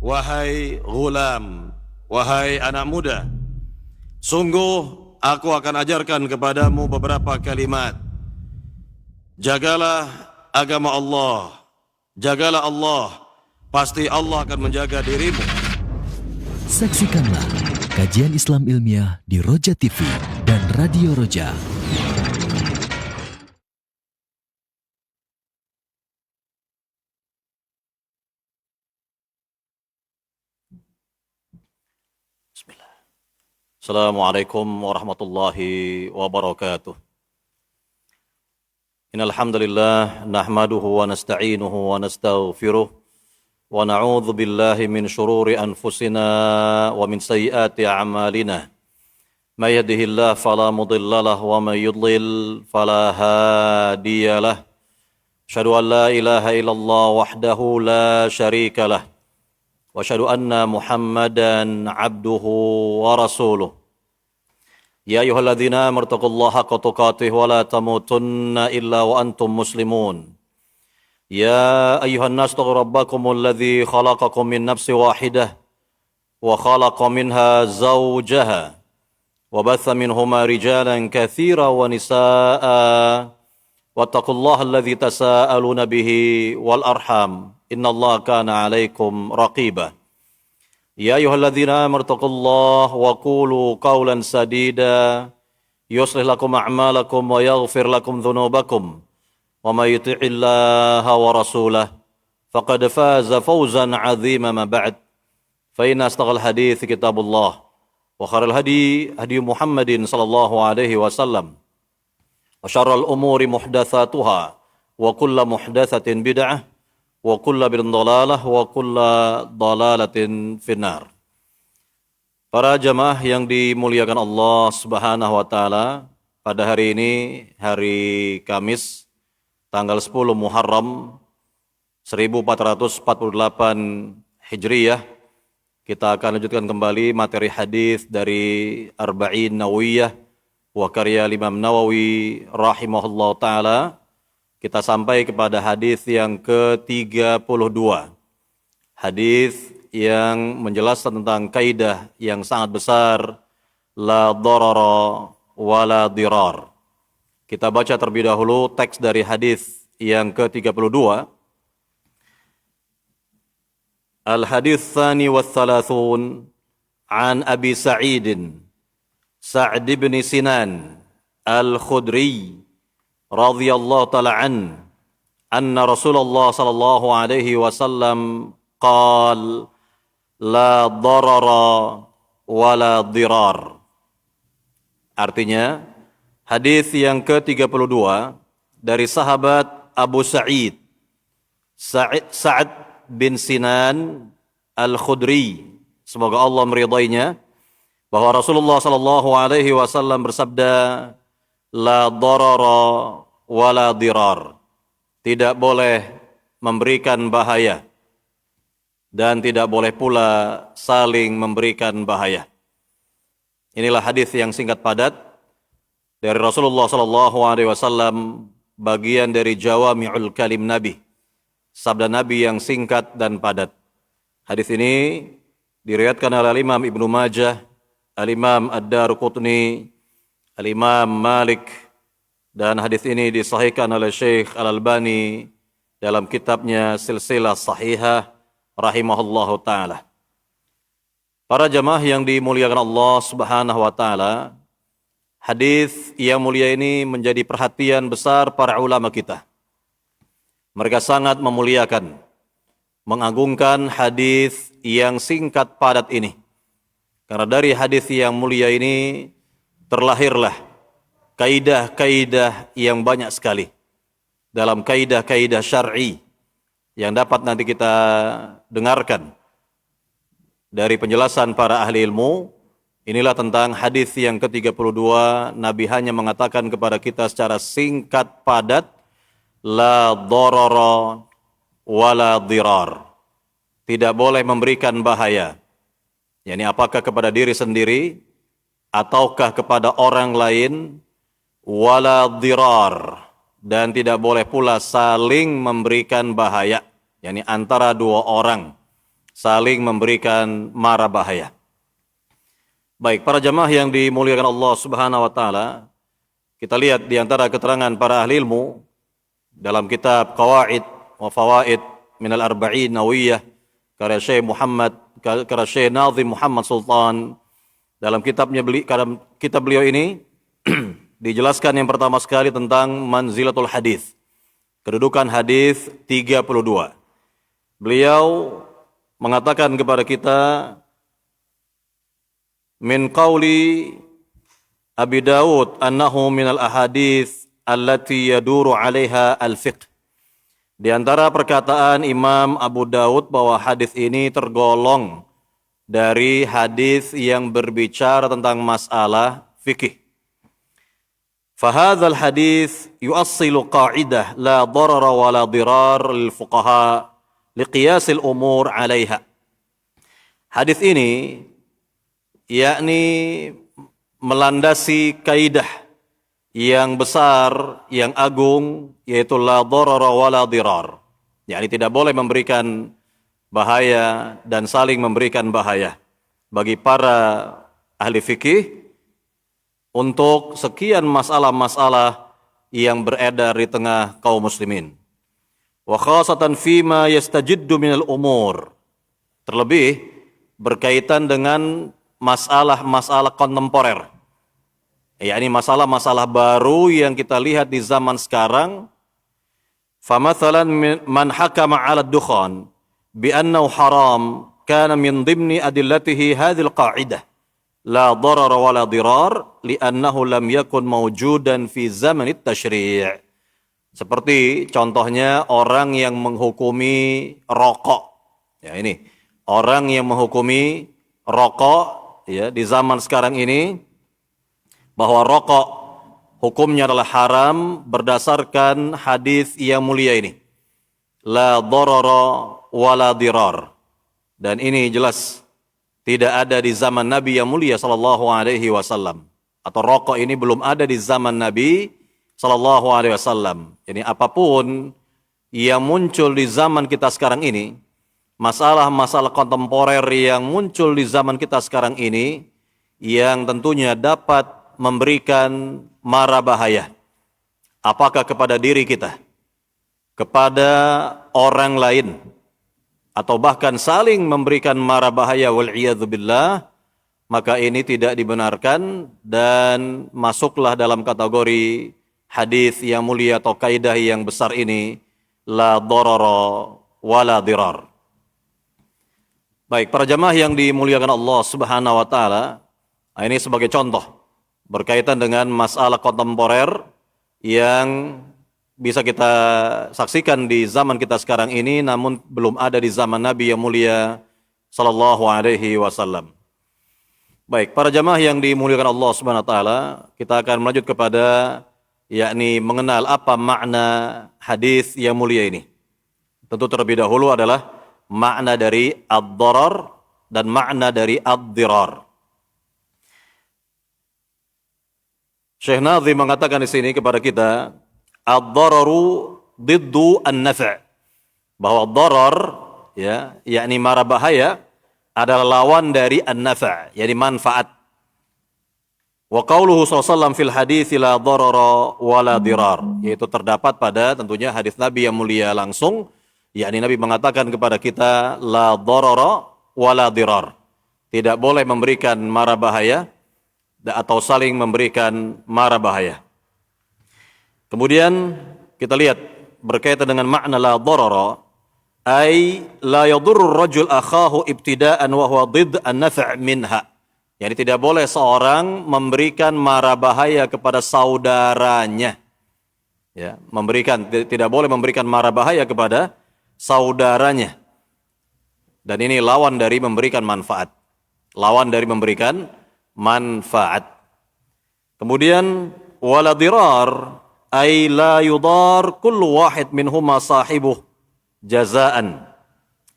wahai ghulam, wahai anak muda, sungguh aku akan ajarkan kepadamu beberapa kalimat. Jagalah agama Allah, jagalah Allah, pasti Allah akan menjaga dirimu. Saksikanlah kajian Islam ilmiah di Roja TV dan Radio Roja. Assalamualaikum warahmatullahi wabarakatuh. Innal hamdalillah nahmaduhu wa nasta'inuhu wa nastaghfiruh wa na'udzu billahi min shururi anfusina wa min sayyiati a'malina. May yahdihillahu fala mudilla lahu wa may yudlil fala hadiyalah. Asyhadu an la ilaha illallah wahdahu la syarika lah. Wa asyhadu anna Muhammadan abduhu wa rasuluh. Ya ayyuhalladzina amanu taqullaha haqqa tuqatih wa la tamutunna illa wa antum muslimun. Ya ayyuhan nas taqu rabbakumul ladzi khalaqakum min nafsin wahidah wa khalaqa minha zawjaha wa batha minhuma rijalan katsiran wa nisaa'a wattaqullaha alladzi tasaaluna bihi wal arham innallaha kana 'alaikum raqiba. Ya ayyuhalladzina amanu taqullaha wa qulu qawlan sadida yuslih lakum a'malakum wa yaghfir lakum dhunubakum wa may yuti'illaha wa rasulahu faqad faza fawzan 'azima ma ba'd. Fa inna asdaqal hadits kitabullah wa khairal hadi hadi Muhammadin sallallahu alaihi wasallam wa syarrul umuri muhdatsatuha wa kullu muhdatsatin bid'ah wa kullu bid'atin dhalalah wa kullu dhalalatin finnar. Para jamaah yang dimuliakan Allah Subhanahu wa taala, pada hari ini hari Kamis tanggal 10 Muharram 1448 Hijriyah, kita akan lanjutkan kembali materi hadis dari Arba'in Nawawiyah wa karya Imam Nawawi rahimahullah taala. Kita sampai kepada hadis yang ke-32. Hadis yang menjelaskan tentang kaidah yang sangat besar, la darara wa la dirar. Kita baca terlebih dahulu teks dari hadis yang ke-32. Al-hadis tsani wa thalathun an Abi Sa'id Sa'd bin Sinan Al-Khudri radhiyallahu ta'ala anna Rasulullah sallallahu alaihi wasallam qala la darara wa la dirar. Artinya, hadis yang ke-32 dari sahabat Abu Sa'id Sa'd bin Sinan Al-Khudri, semoga Allah meridainya, bahwa Rasulullah sallallahu alaihi wasallam bersabda, la darara wa la dirar. Tidak boleh memberikan bahaya dan tidak boleh pula saling memberikan bahaya. Inilah hadis yang singkat padat dari Rasulullah sallallahu alaihi wasallam, bagian dari jawami'ul kalim Nabi, sabda Nabi yang singkat dan padat. Hadis ini diriwayatkan oleh Imam Ibnu Majah, Al-Imam Ad-Darqutni, Al-Imam Malik, dan hadis ini disahihkan oleh Syekh Al-Albani dalam kitabnya Silsilah Sahihah rahimahullahu taala. Para jamaah yang dimuliakan Allah Subhanahu wa taala, hadis yang mulia ini menjadi perhatian besar para ulama kita. Mereka sangat memuliakan, mengagungkan hadis yang singkat padat ini. Karena dari hadis yang mulia ini terlahirlah kaidah-kaidah yang banyak sekali dalam kaidah-kaidah syar'i yang dapat nanti kita dengarkan dari penjelasan para ahli ilmu. Inilah tentang hadis yang ke-32. Nabi hanya mengatakan kepada kita secara singkat padat, la darara wa la dirar. Tidak boleh memberikan bahaya. Yani apakah kepada diri sendiri ataukah kepada orang lain, wala dirar, dan tidak boleh pula saling memberikan bahaya, yakni antara dua orang saling memberikan mara bahaya. Baik, para jamaah yang dimuliakan Allah Subhanahu wa taala, kita lihat di antara keterangan para ahli ilmu dalam kitab Qawaid wa Fawaid min al-Arba'in Nawawiyah karya Syekh Nazim Muhammad Sultan. Dalam kitab beliau ini dijelaskan yang pertama sekali tentang manzilatul hadis, kedudukan hadis 32. Beliau mengatakan kepada kita, min qauli Abi Dawud annahu minal ahadits allati yaduru 'alaiha al-fiqh. Di antara perkataan Imam Abu Dawud bahwa hadis ini tergolong dari hadis yang berbicara tentang masalah fikih. Fahadzal hadis yu'assilu qa'idah la darara wa la dirar lil fuqaha liqiyasil umur 'alaiha. Hadis ini yakni melandasi kaidah yang besar, yang agung, yaitu la darara wa la dirar. Yakni tidak boleh memberikan bahaya dan saling memberikan bahaya bagi para ahli fikih untuk sekian masalah-masalah yang beredar di tengah kaum muslimin. Wa khasatan fima yastajiddu minal umur. Terlebih berkaitan dengan masalah-masalah kontemporer, yakni masalah-masalah baru yang kita lihat di zaman sekarang. Famathalan man hakama 'ala ad-dukhan bi annahu haram kana min dhimni adillatihi hadhil qa'idah la darara wa la dirar li'annahu lam yakun mawjudan fi zaman at-tashri'. Seperti contohnya orang yang menghukumi rokok. Ya, ini orang yang menghukumi rokok ya di zaman sekarang ini, bahwa rokok hukumnya adalah haram berdasarkan hadis yang mulia ini, la darara wa la dirar. Dan ini jelas tidak ada di zaman Nabi yang mulia sallallahu alaihi wasallam, atau rokok ini belum ada di zaman Nabi sallallahu alaihi wasallam. Jadi apapun yang muncul di zaman kita sekarang ini, masalah-masalah kontemporer yang muncul di zaman kita sekarang ini, yang tentunya dapat memberikan mara bahaya. Apakah kepada diri kita, kepada orang lain, atau bahkan saling memberikan mara bahaya wal'iyadzubillah, maka ini tidak dibenarkan dan masuklah dalam kategori hadis yang mulia atau kaidah yang besar ini, la darara wa la dirar. Baik, para jamaah yang dimuliakan Allah Subhanahu wa taala, ini sebagai contoh berkaitan dengan masalah kontemporer yang bisa kita saksikan di zaman kita sekarang ini, namun belum ada di zaman Nabi yang mulia sallallahu alaihi wasallam. Baik, para jamaah yang dimuliakan Allah Subhanahu wa taala, kita akan melanjut kepada yakni mengenal apa makna hadis yang mulia ini. Tentu terlebih dahulu adalah makna dari ad-darar dan makna dari ad-dirar. Syekh Nazim mengatakan di sini kepada kita, ad-dararu diddu an-naf', bahwa darar ya, yakni mara bahaya adalah lawan dari an-naf', yakni manfaat. Wa qauluhu sallallahu alaihi wasallam fil hadits la darara wa la dirar, yaitu terdapat pada tentunya hadis Nabi yang mulia langsung, yakni Nabi mengatakan kepada kita la darara wa la dirar, tidak boleh memberikan mara bahaya atau saling memberikan mara bahaya. Kemudian kita lihat berkaitan dengan makna la darara, ay la yadurru rajul akhahu ibtida'an wa huwa didd an-naf' minha. Jadi tidak boleh seorang memberikan mara bahaya kepada saudaranya. Ya, tidak boleh memberikan mara bahaya kepada saudaranya. Dan ini lawan dari memberikan manfaat. Lawan dari memberikan manfaat. Kemudian wala dirar ay la yudar kullu wahid minhuma sahibuh jazaan.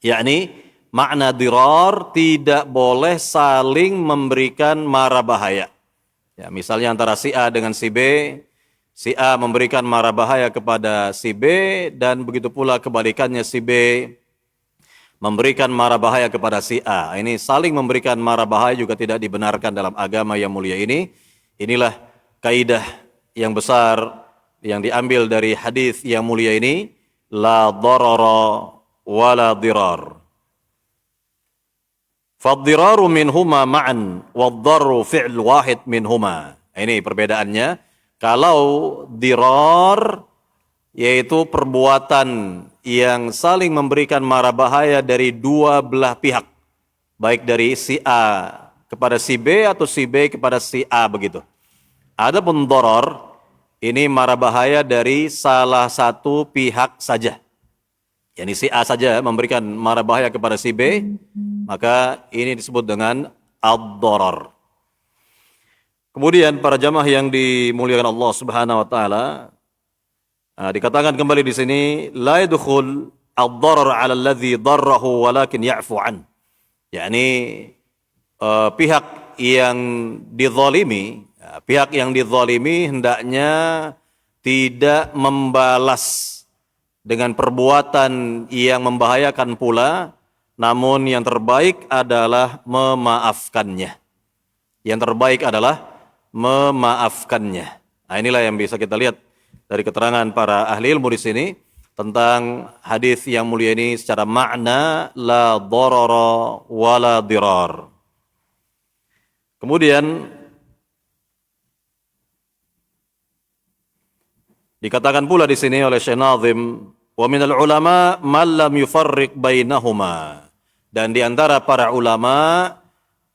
Yakni makna dirar, tidak boleh saling memberikan mara bahaya. Ya, misalnya antara si A dengan si B, si A memberikan mara bahaya kepada si B, dan begitu pula kebalikannya si B memberikan mara bahaya kepada si A. Ini saling memberikan mara bahaya juga tidak dibenarkan dalam agama yang mulia ini. Inilah kaidah yang besar yang diambil dari hadis yang mulia ini, la darara wa la dirar. Fad-diraru minhuma ma'an wad-darru fi'l wahid minhuma. Ini perbedaannya. Kalau dirar yaitu perbuatan yang saling memberikan mara bahaya dari dua belah pihak, baik dari si A kepada si B atau si B kepada si A begitu. Adapun darar ini mara bahaya dari salah satu pihak saja. Yani si A saja memberikan mara bahaya kepada si B, maka ini disebut dengan ad-darar. Kemudian para jamaah yang dimuliakan Allah Subhanahu wa taala, dikatakan kembali di sini, la yadkhul ad-darar 'ala alladhi darrahu walakin ya'fu an. Yani pihak yang dizalimi hendaknya tidak membalas dengan perbuatan yang membahayakan pula, namun yang terbaik adalah memaafkannya. Yang terbaik adalah memaafkannya. Nah, inilah yang bisa kita lihat dari keterangan para ahli ilmu di sini tentang hadis yang mulia ini secara makna, la darara wa la dirar. Kemudian dikatakan pula di sini oleh Syekh Nazim, wa minal ulama man lam yufarriq bainahuma. Dan di antara para ulama,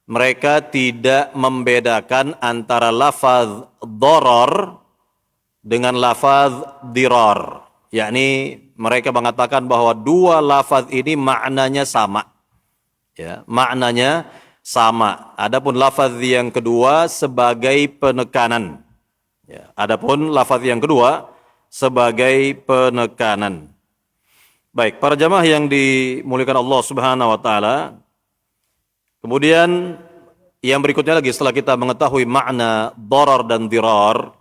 mereka tidak membedakan antara lafaz darar dengan lafaz dirar. Yakni mereka mengatakan bahwa dua lafaz ini maknanya sama. Ya, maknanya sama. Adapun lafaz yang kedua sebagai penekanan. Ya, adapun lafaz yang kedua sebagai penekanan. Baik, para jamaah yang dimuliakan Allah Subhanahu wa taala. Kemudian yang berikutnya lagi setelah kita mengetahui makna darar dan dirar,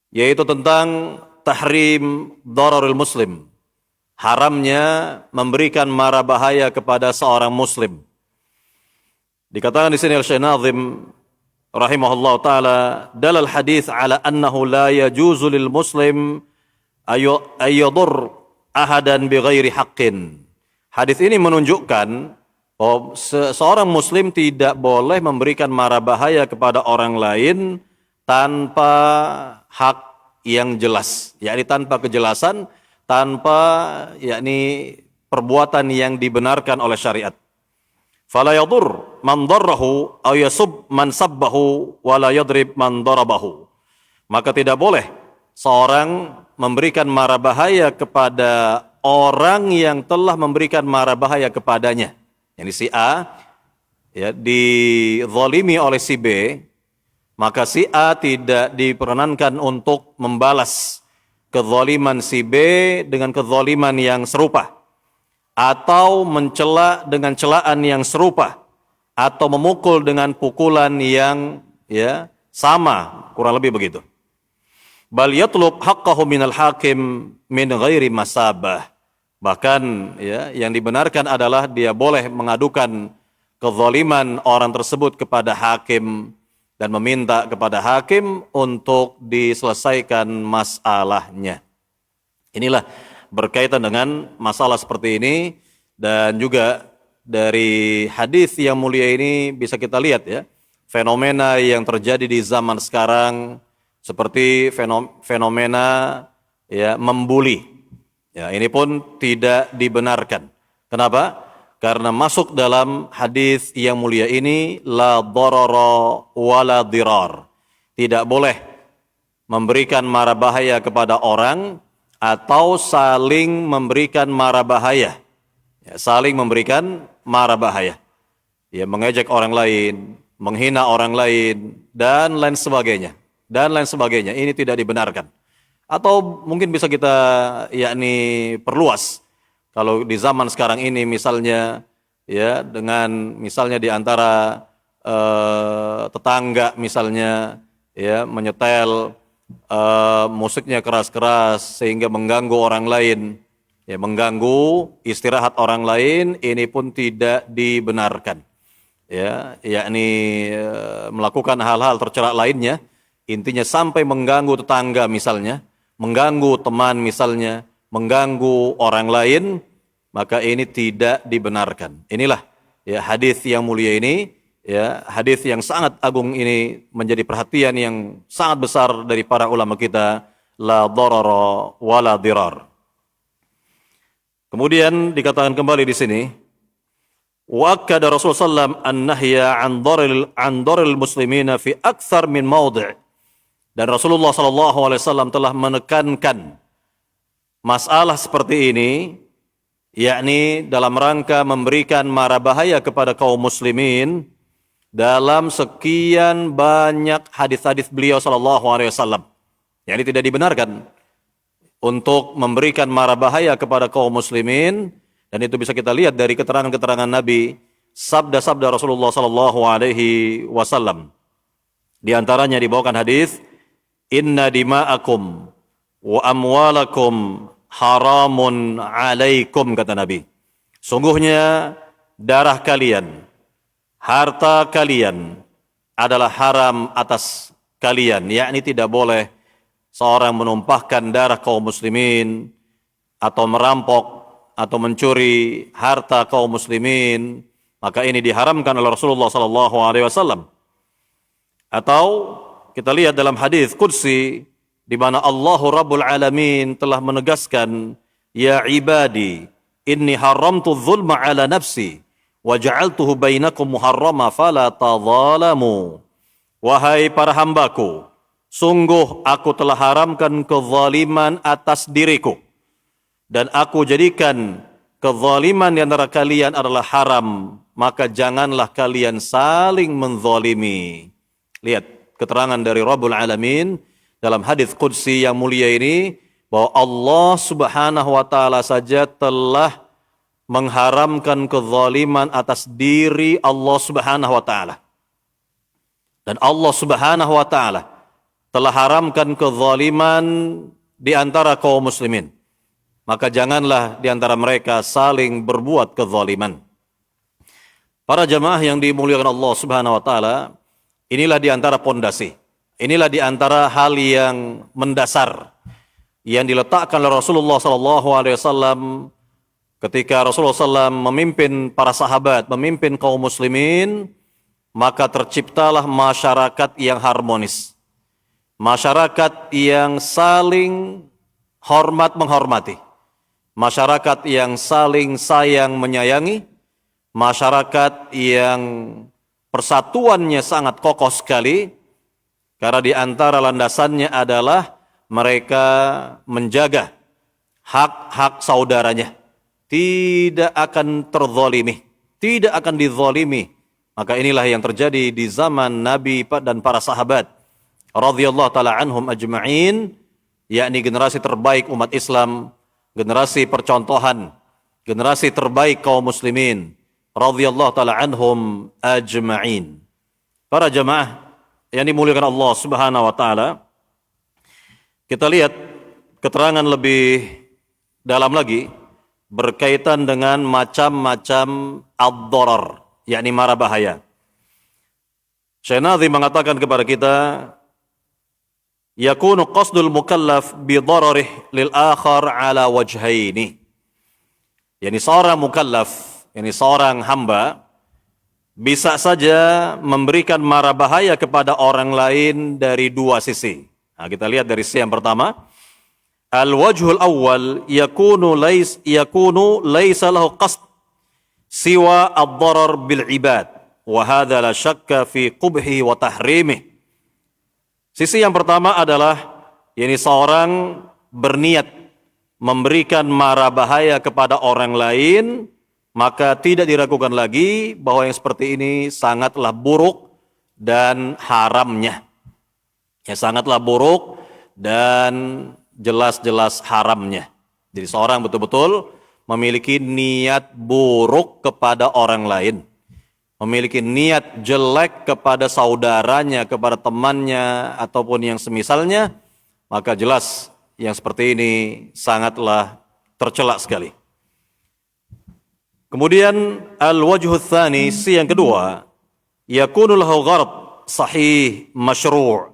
yaitu tentang tahrim dararul muslim. Haramnya memberikan mara bahaya kepada seorang muslim. Dikatakan di sini oleh Syekh Nazim rahimahullah ta'ala, dalal hadis ala annahu la yajuzu lil muslim ayyadur ahadan bighairi haqqin. Hadis ini menunjukkan bahwa seorang muslim tidak boleh memberikan mara bahaya kepada orang lain tanpa hak yang jelas, yakni tanpa kejelasan, tanpa yakni perbuatan yang dibenarkan oleh syariat. Fala yadur man darrahu aw yasub man sabbahu wa la yadrib man darabahu. Maka tidak boleh seorang memberikan mara bahaya kepada orang yang telah memberikan mara bahaya kepadanya. Yani si A ya dizalimi oleh si B, maka si A tidak diperkenankan untuk membalas kezaliman si B dengan kezaliman yang serupa, atau mencela dengan celaan yang serupa, atau memukul dengan pukulan yang sama, kurang lebih begitu. Bal yatlub haqqahu minal hakim min ghairi masabah. Bahkan yang dibenarkan adalah dia boleh mengadukan kezaliman orang tersebut kepada hakim dan meminta kepada hakim untuk diselesaikan masalahnya. Inilah berkaitan dengan masalah seperti ini, dan juga dari hadis yang mulia ini bisa kita lihat fenomena yang terjadi di zaman sekarang seperti fenomena membuli. Ini pun tidak dibenarkan. Kenapa? Karena masuk dalam hadis yang mulia ini, la darara wa la dirar. Tidak boleh memberikan mara bahaya kepada orang atau saling memberikan mara bahaya. Saling memberikan mara bahaya. Mengejek orang lain, menghina orang lain, dan lain sebagainya. Dan lain sebagainya. Ini tidak dibenarkan. Atau mungkin bisa kita perluas. Kalau di zaman sekarang ini misalnya dengan misalnya di antara tetangga misalnya menyetel musiknya keras-keras sehingga mengganggu orang lain, Ya, mengganggu istirahat orang lain ini pun tidak dibenarkan. Ya, yakni melakukan hal-hal tercela lainnya, intinya sampai mengganggu tetangga misalnya, mengganggu teman misalnya, mengganggu orang lain, maka ini tidak dibenarkan. Inilah ya hadis yang mulia ini, ya hadis yang sangat agung ini menjadi perhatian yang sangat besar dari para ulama kita, la darara wala dirar. Kemudian dikatakan kembali di sini, wa akkada Rasulullah sallam an-nahya an daril muslimina fi akthar min mawdi'. Dan Rasulullah sallallahu alaihi wasallam telah menekankan masalah seperti ini, yakni dalam rangka memberikan mara bahaya kepada kaum muslimin dalam sekian banyak hadis-hadis beliau sallallahu alaihi wasallam. Yakni tidak dibenarkan untuk memberikan mara bahaya kepada kaum muslimin, dan itu bisa kita lihat dari keterangan-keterangan Nabi, sabda-sabda Rasulullah sallallahu alaihi wasallam. Di antaranya dibawakan hadis, inna dima'akum wa amwalakum haramun alaikum, kata Nabi. Sungguhnya darah kalian, harta kalian adalah haram atas kalian, yakni tidak boleh seorang menumpahkan darah kaum muslimin atau merampok atau mencuri harta kaum muslimin, maka ini diharamkan oleh Rasulullah sallallahu alaihi wasallam. Atau kita lihat dalam hadis qudsi di mana Allahu Rabbul Alamin telah menegaskan, ya ibadi inni haramtu dzulma ala nafsi wa ja'altuhu bainakum muharrama fala tadzalamu. Wahai para hambaku, sungguh aku telah haramkan kezaliman atas diriku, dan aku jadikan kezaliman di antara kalian adalah haram, maka janganlah kalian saling menzalimi. Lihat keterangan dari Rabbul Alamin dalam hadis qudsi yang mulia ini, bahwa Allah subhanahu wa ta'ala saja telah mengharamkan kezaliman atas diri Allah subhanahu wa ta'ala. Dan Allah subhanahu wa ta'ala telah haramkan kezaliman di antara kaum muslimin. Maka janganlah di antara mereka saling berbuat kezaliman. Para jamaah yang dimuliakan Allah Subhanahu wa taala, inilah di antara pondasi. Inilah di antara hal yang mendasar yang diletakkan oleh Rasulullah sallallahu alaihi wasallam ketika Rasulullah SAW memimpin para sahabat, memimpin kaum muslimin, maka terciptalah masyarakat yang harmonis. Masyarakat yang saling hormat menghormati, masyarakat yang saling sayang menyayangi, masyarakat yang persatuannya sangat kokoh sekali, karena di antara landasannya adalah mereka menjaga hak-hak saudaranya, tidak akan terzalimi, tidak akan dizalimi. Maka inilah yang terjadi di zaman Nabi dan para sahabat radhiyallahu taala anhum ajma'in, yakni generasi terbaik umat Islam, generasi percontohan, generasi terbaik kaum muslimin radhiyallahu taala anhum ajma'in. Para jamaah yang dimuliakan Allah Subhanahu wa taala, kita lihat keterangan lebih dalam lagi berkaitan dengan macam-macam ad-darar, yakni mara bahaya. Syekh Nazim mengatakan kepada kita, yakunu qasdul mukallaf bi dararih lil akhar ala wajhaini. Yani seorang mukallaf, yani seorang hamba, bisa saja memberikan mara bahaya kepada orang lain dari dua sisi. Nah, kita lihat dari sisi yang pertama. Al-wajhul awwal yakunu laysa lahu qasd siwa ad-darar bil ibad, wa hadha la syakka fi qubhi wa tahrimih. Sisi yang pertama adalah yakni seorang berniat memberikan mara bahaya kepada orang lain, maka tidak diragukan lagi bahwa yang seperti ini sangatlah buruk dan haramnya. Ya, sangatlah buruk dan jelas-jelas haramnya. Jadi seorang betul-betul memiliki niat buruk kepada orang lain, memiliki niat jelek kepada saudaranya, kepada temannya, ataupun yang semisalnya, maka jelas yang seperti ini sangatlah tercela sekali. Kemudian al-wajhu tsani, sisi yang kedua, yakunu lahu gharad sahih masyru'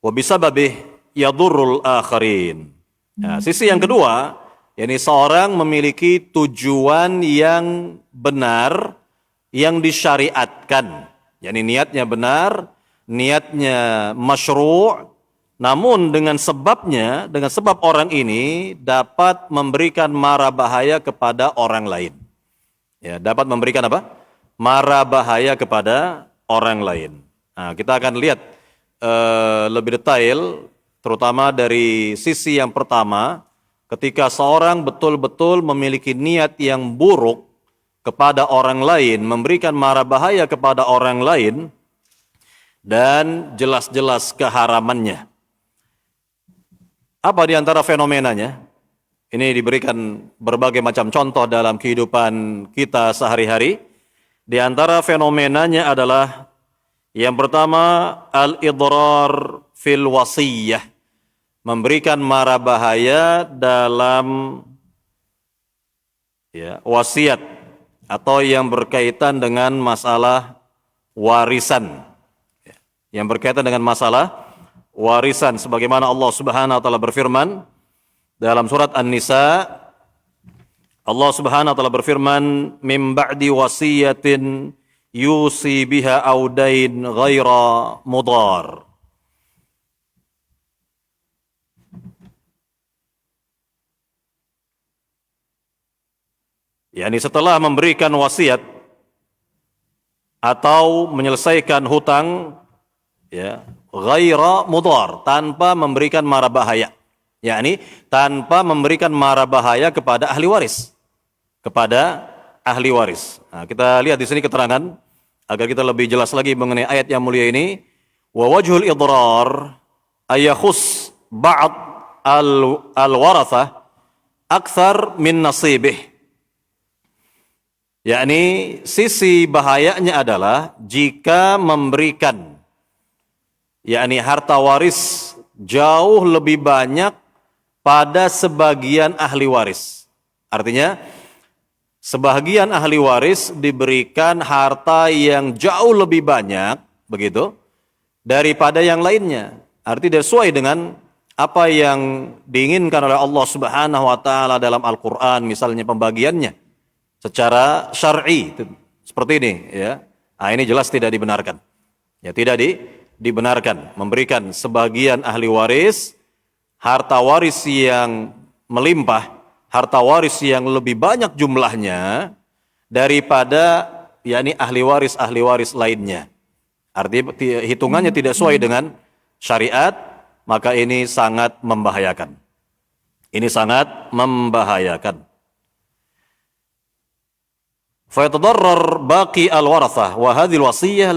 wa bisababih yadurrul akharin. Nah, sisi yang kedua, yakni seorang memiliki tujuan yang benar yang disyariatkan. Yakni niatnya benar, niatnya masyru', namun dengan sebab orang ini dapat memberikan mara bahaya kepada orang lain. Ya, dapat memberikan apa? Mara bahaya kepada orang lain. Nah, kita akan lihat lebih detail, terutama dari sisi yang pertama, ketika seorang betul-betul memiliki niat yang buruk kepada orang lain, memberikan mara bahaya kepada orang lain, dan jelas-jelas keharamannya. Apa di antara fenomenanya? Ini diberikan berbagai macam contoh dalam kehidupan kita sehari-hari. Di antara fenomenanya adalah yang pertama, al-idrar fil wasiyah. Memberikan mara bahaya dalam wasiat atau yang berkaitan dengan masalah warisan. Yang berkaitan dengan masalah warisan, sebagaimana Allah Subhanahu wa taala berfirman dalam surat An-Nisa, Allah Subhanahu wa taala berfirman, "Mim ba'di wasiyatin yusi biha audain ghaira mudar." yakni setelah memberikan wasiat atau menyelesaikan hutang, ghaira mudar, tanpa memberikan mara bahaya. Yakni tanpa memberikan mara bahaya kepada ahli waris. Kepada ahli waris. Nah, kita lihat di sini keterangan agar kita lebih jelas lagi mengenai ayat yang mulia ini. Wa wajhul idrar ayakhus ba'd al-warathah akthar min nasibih. Yakni sisi bahayanya adalah jika memberikan yakni harta waris jauh lebih banyak pada sebagian ahli waris. Artinya sebagian ahli waris diberikan harta yang jauh lebih banyak, begitu, daripada yang lainnya. Artinya sesuai dengan apa yang diinginkan oleh Allah Subhanahu wa taala dalam Al-Qur'an, misalnya pembagiannya secara syar'i seperti ini, ya. Nah, ini jelas tidak dibenarkan. Ya, tidak dibenarkan memberikan sebagian ahli waris harta waris yang melimpah, harta waris yang lebih banyak jumlahnya daripada yakni ahli waris lainnya. Artinya hitungannya tidak sesuai dengan syariat, maka ini sangat membahayakan. Ini sangat membahayakan. Fayatadarrar baqi al-warathah wa hadhihi al-wasiyah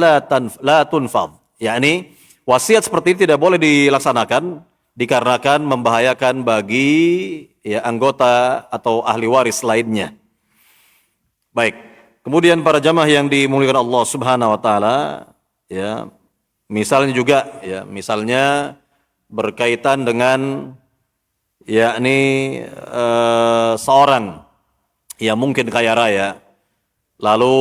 la tunfadh. Yakni wasiat seperti ini tidak boleh dilaksanakan dikarenakan membahayakan bagi anggota atau ahli waris lainnya. Baik. Kemudian para jamaah yang dimuliakan Allah Subhanahu wa taala, misalnya juga misalnya berkaitan dengan yakni seorang yang mungkin kaya raya, lalu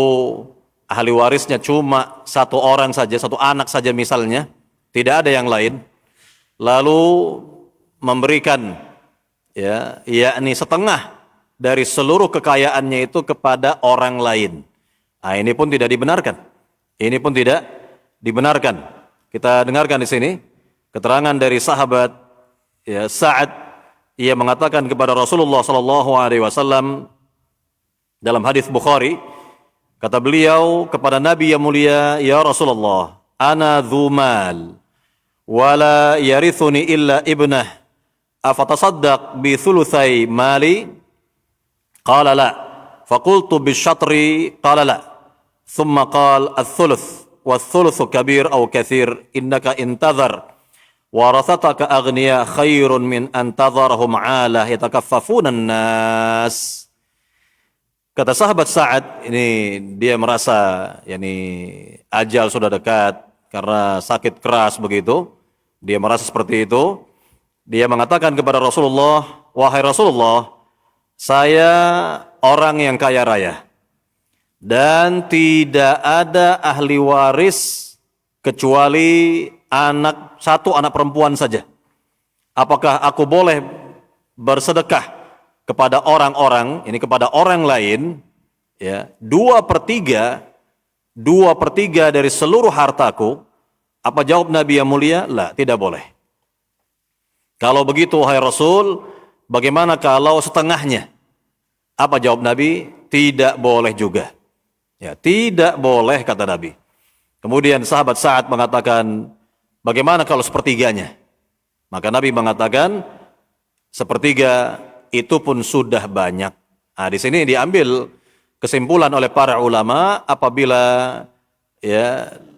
ahli warisnya cuma satu orang saja, satu anak saja misalnya, tidak ada yang lain, lalu memberikan yakni setengah dari seluruh kekayaannya itu kepada orang lain. Nah, ini pun tidak dibenarkan. Ini pun tidak dibenarkan. Kita dengarkan di sini keterangan dari sahabat Sa'ad. Ia mengatakan kepada Rasulullah sallallahu alaihi wasallam dalam hadis Bukhari, kata beliau kepada Nabi yang mulia, "Ya Rasulullah, ana dzu mal wa la yarithuni illa ibnah. Afatasaddaq bi thulutsai mali?" Qala la. Faqultu bisyatri. Qala la. Thumma qala ats-thuluts wath-thulutsu kabir aw katsir innaka intadhar warathataka aghniya khairun min an tadharhum 'alah yatakaffafuna an-nas. Kata sahabat Sa'ad, ini dia merasa ajal sudah dekat karena sakit keras begitu. Dia merasa seperti itu. Dia mengatakan kepada Rasulullah, "Wahai Rasulullah, saya orang yang kaya raya dan tidak ada ahli waris kecuali satu anak perempuan saja. Apakah aku boleh bersedekah kepada orang-orang, ini kepada orang lain, ya, 2/3 dari seluruh hartaku? Apa jawab Nabi yang mulia? La, tidak boleh. Kalau begitu, wahai Rasul, bagaimana kalau setengahnya? Apa jawab Nabi? Tidak boleh juga. Ya, tidak boleh, kata Nabi. Kemudian sahabat Sa'ad mengatakan, bagaimana kalau sepertiganya? Maka Nabi mengatakan, sepertiga itu pun sudah banyak. Nah, di sini diambil kesimpulan oleh para ulama, apabila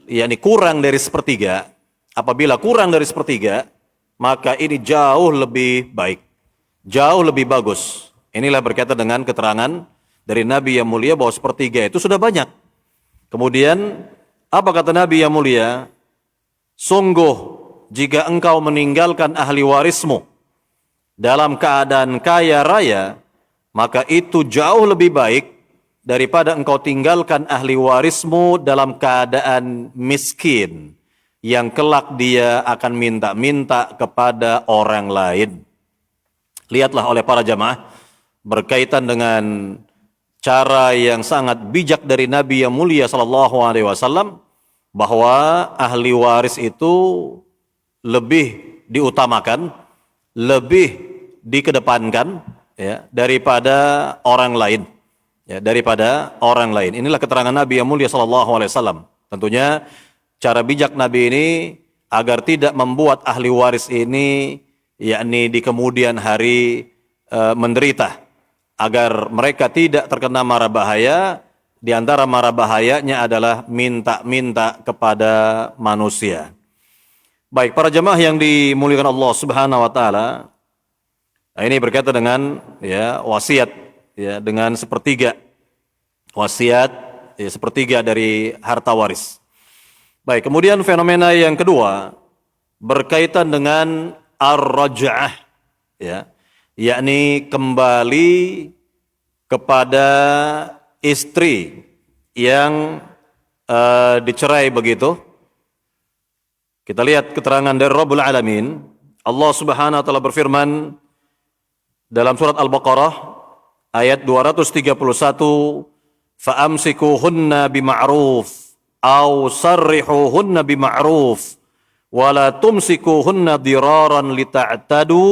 yakni kurang dari sepertiga, apabila kurang dari sepertiga, maka ini jauh lebih baik, jauh lebih bagus. Inilah berkaitan dengan keterangan dari Nabi yang mulia bahwa sepertiga itu sudah banyak. Kemudian apa kata Nabi yang mulia? Sungguh jika engkau meninggalkan ahli warismu dalam keadaan kaya raya, maka itu jauh lebih baik daripada engkau tinggalkan ahli warismu dalam keadaan miskin, yang kelak dia akan minta-minta kepada orang lain. Lihatlah oleh para jamaah, berkaitan dengan cara yang sangat bijak dari Nabi yang mulia SAW, bahwa ahli waris itu lebih diutamakan, lebih dikedepankan, ya, daripada orang lain, ya, daripada orang lain. Inilah keterangan Nabi yang mulia SAW. Tentunya cara bijak Nabi ini agar tidak membuat ahli waris ini, yakni di kemudian hari menderita, agar mereka tidak terkena mara bahaya. Di antara mara bahayanya adalah minta-minta kepada manusia. Baik, para jemaah yang dimuliakan Allah Subhanahu wa taala, ini berkaitan dengan wasiat, dengan sepertiga. Wasiat sepertiga dari harta waris. Baik, kemudian fenomena yang kedua berkaitan dengan ar-raj'ah, yakni kembali kepada istri yang dicerai begitu. Kita lihat keterangan dari Rabbul Alamin. Allah Subhanahu wa taala berfirman dalam surat Al-Baqarah ayat 231, "Fa'amsikuhunna bima'ruf aw sarrihuhunna bima'ruf wa la tumsikuhunna diraran lita'tadu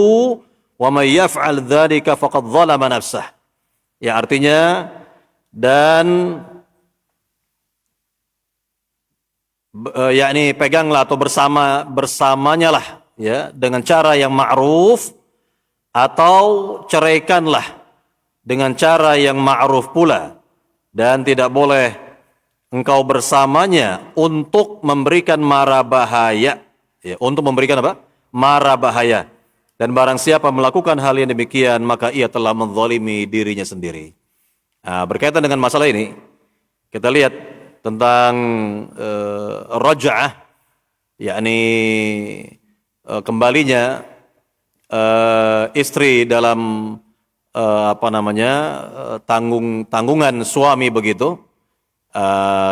wa may yaf'al dzalika faqad dzalama nafsah." Ya, artinya, dan yakni peganglah atau bersamanya lah, ya, dengan cara yang ma'ruf, atau ceraikanlah dengan cara yang ma'ruf pula, dan tidak boleh engkau bersamanya untuk memberikan mara bahaya, ya, untuk memberikan apa? Mara bahaya. Dan barang siapa melakukan hal yang demikian, maka ia telah menzalimi dirinya sendiri. Nah, berkaitan dengan masalah ini, kita lihat tentang raj'ah, yakni kembalinya istri dalam tanggungan suami begitu.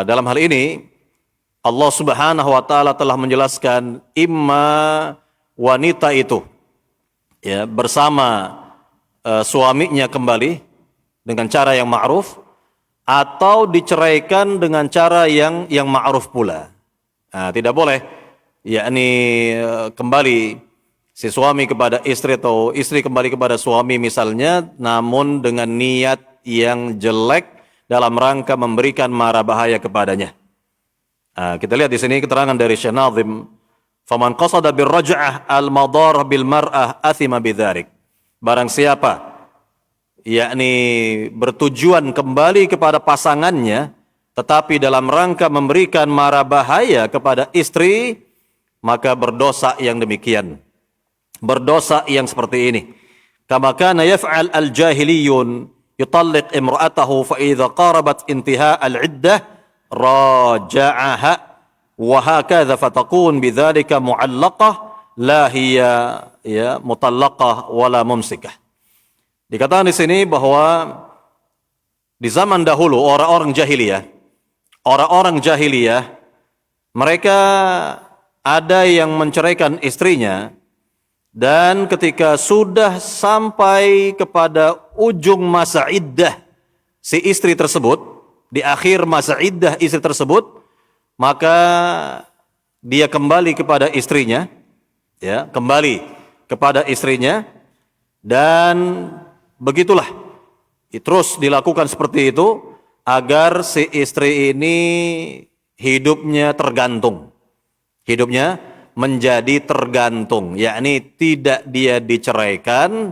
Dalam hal ini Allah Subhanahu wa taala telah menjelaskan, imma wanita itu, ya, bersama suaminya kembali dengan cara yang ma'ruf, atau diceraikan dengan cara yang ma'ruf pula. Nah, tidak boleh yakni kembali si suami kepada istri atau istri kembali kepada suami misalnya, namun dengan niat yang jelek dalam rangka memberikan mara bahaya kepadanya. Nah, kita lihat di sini keterangan dari Syekh Nazim, "Faman qasada birraj'ah al-madar bil mar'ah athima bidzalik." Barang siapa yakni bertujuan kembali kepada pasangannya tetapi dalam rangka memberikan mara bahaya kepada istri, maka berdosa yang demikian. Berdosa yang seperti ini. Kama kana yaf'al al-jahiliyun yutalliq imra'atahu fa idza qarabat intiha al-'iddah raja'aha wa hakadha fatakun bidzalika mu'allaqah la hiya mutallaqah wala mumsikah. Dikatakan di sini bahwa di zaman dahulu orang-orang jahiliyah mereka ada yang menceraikan istrinya, dan ketika sudah sampai kepada ujung masa iddah si istri tersebut, di akhir masa iddah istri tersebut, maka dia kembali kepada istrinya, ya, kembali kepada istrinya, dan begitulah terus dilakukan seperti itu agar si istri ini hidupnya menjadi tergantung, yakni tidak dia diceraikan,